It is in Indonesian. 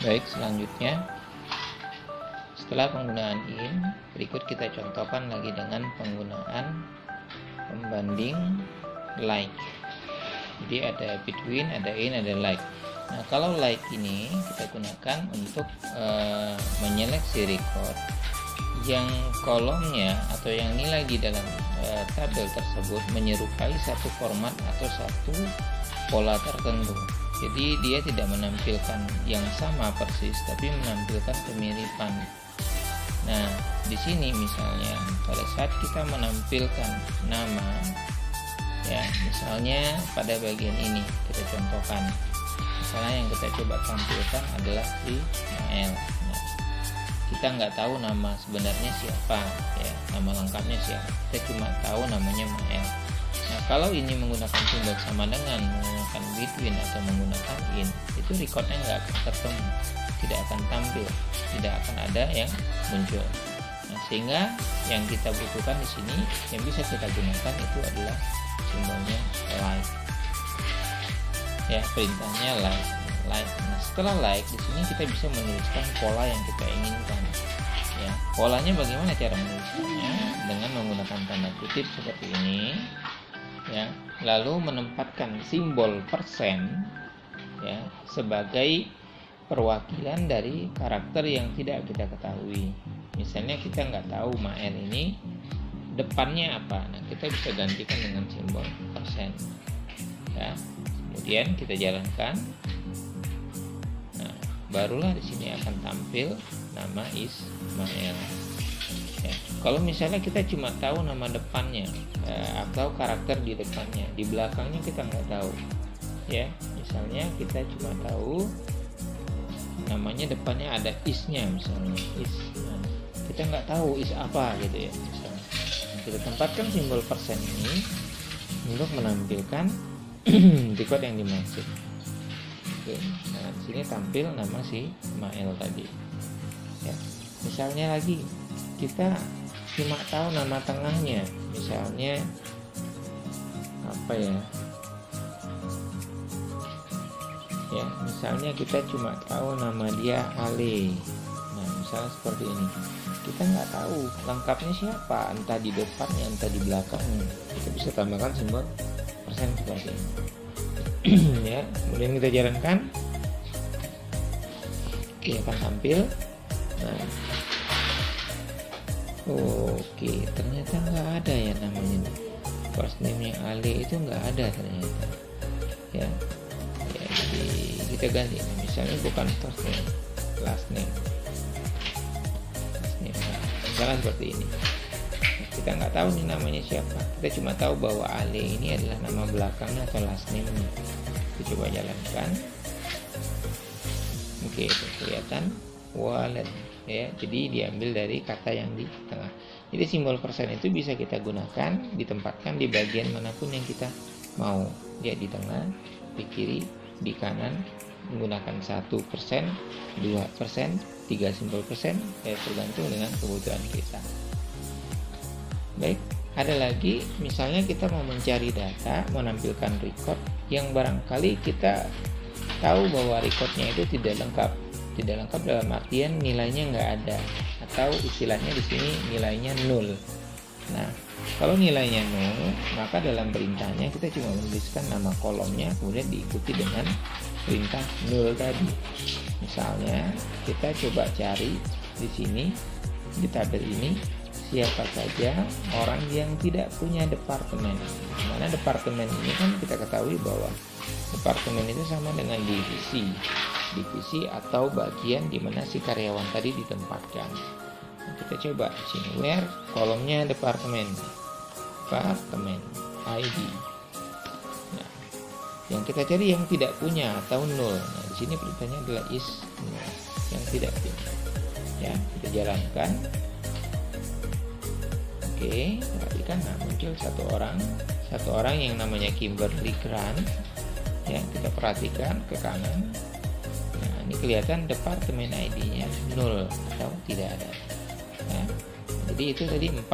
Baik, selanjutnya setelah penggunaan in, berikut kita contohkan lagi dengan penggunaan pembanding like. Jadi ada between, ada in, ada like. Nah, kalau like ini kita gunakan untuk menyeleksi record yang kolomnya atau yang nilai di dalam tabel tersebut menyerupai satu format atau satu pola tertentu. Jadi dia tidak menampilkan yang sama persis, tapi menampilkan kemiripan. Nah, di sini misalnya pada saat kita menampilkan nama, ya misalnya pada bagian ini kita contohkan. Misalnya yang kita coba tampilkan adalah si Mael. Nah, kita nggak tahu nama sebenarnya siapa, ya nama lengkapnya siapa. Kita cuma tahu namanya Mael. Nah, kalau ini menggunakan simbol sama dengan menggunakan between atau menggunakan in, itu recordnya nggak akan ketemu, tidak akan tampil, tidak akan ada yang muncul. Nah, sehingga yang kita butuhkan di sini yang bisa kita gunakan itu adalah simbolnya like. Ya, perintahnya like. Nah, setelah like di sini kita bisa menuliskan pola yang kita inginkan. Ya, polanya bagaimana cara menulisnya? Dengan menggunakan tanda kutip seperti ini. Ya, lalu menempatkan simbol persen ya sebagai perwakilan dari karakter yang tidak kita ketahui. Misalnya kita nggak tahu Mael ini depannya apa, nah kita bisa gantikan dengan simbol persen. Ya, kemudian kita jalankan. Nah, barulah di sini akan tampil nama Ismail. Ya, kalau misalnya kita cuma tahu nama depannya atau karakter di depannya, di belakangnya kita nggak tahu. Ya, misalnya kita cuma tahu namanya depannya ada isnya, misalnya is. Nah, kita nggak tahu is apa gitu ya. Misalnya. Nah, kita tempatkan simbol persen ini untuk menampilkan record yang dimaksud. Oke, nah di sini tampil nama si Mael tadi. Ya, misalnya lagi kita cuma tahu nama tengahnya, misalnya apa ya? Ya, misalnya kita cuma tahu nama dia Ale. Nah, misalnya seperti ini. Kita nggak tahu lengkapnya siapa, entah di depannya, entah di belakangnya. Kita bisa tambahkan simbol persen seperti ini. Ya, kemudian kita jalankan. Oke, akan tampil. Nah, oke, ternyata nggak ada ya namanya. First name-nya Ale itu nggak ada ternyata. Ya, jadi kita ganti. Misalnya bukan first name, last name. Misalnya seperti ini. Kita nggak tahu nih namanya siapa. Kita cuma tahu bahwa Ale ini adalah nama belakangnya atau last name-nya. Kita coba jalankan. Oke, itu kelihatan wallet ya. Jadi diambil dari kata yang di tengah. Jadi simbol persen itu bisa kita gunakan, ditempatkan di bagian manapun yang kita mau. Ya, di tengah, di kiri, di kanan, menggunakan 1%, 2%, 3 simbol persen, ya tergantung dengan kebutuhan kita. Baik, ada lagi misalnya kita mau mencari data, menampilkan record yang barangkali kita tahu bahwa recordnya itu tidak lengkap dalam artian nilainya nggak ada, atau istilahnya di sini nilainya 0. Nah, kalau nilainya 0, maka dalam perintahnya kita cuma menuliskan nama kolomnya, kemudian diikuti dengan perintah 0 tadi. Misalnya kita coba cari di sini di tabel ini siapa saja orang yang tidak punya departemen. Mana departemen ini kan kita ketahui bahwa departemen itu sama dengan divisi atau bagian di mana si karyawan tadi ditempatkan. Nah, kita coba di sini where kolomnya departemen ID. Nah, yang kita cari yang tidak punya atau 0. Nah, di sini perintahnya adalah is 0, yang tidak punya. Ya, kita jalankan. Oke, perhatikan, nah muncul satu orang yang namanya Kimberly Grant. Ya, kita perhatikan ke kanan. Nah, ini kelihatan departemen ID-nya 0 atau tidak ada. Ya, jadi itu tadi 4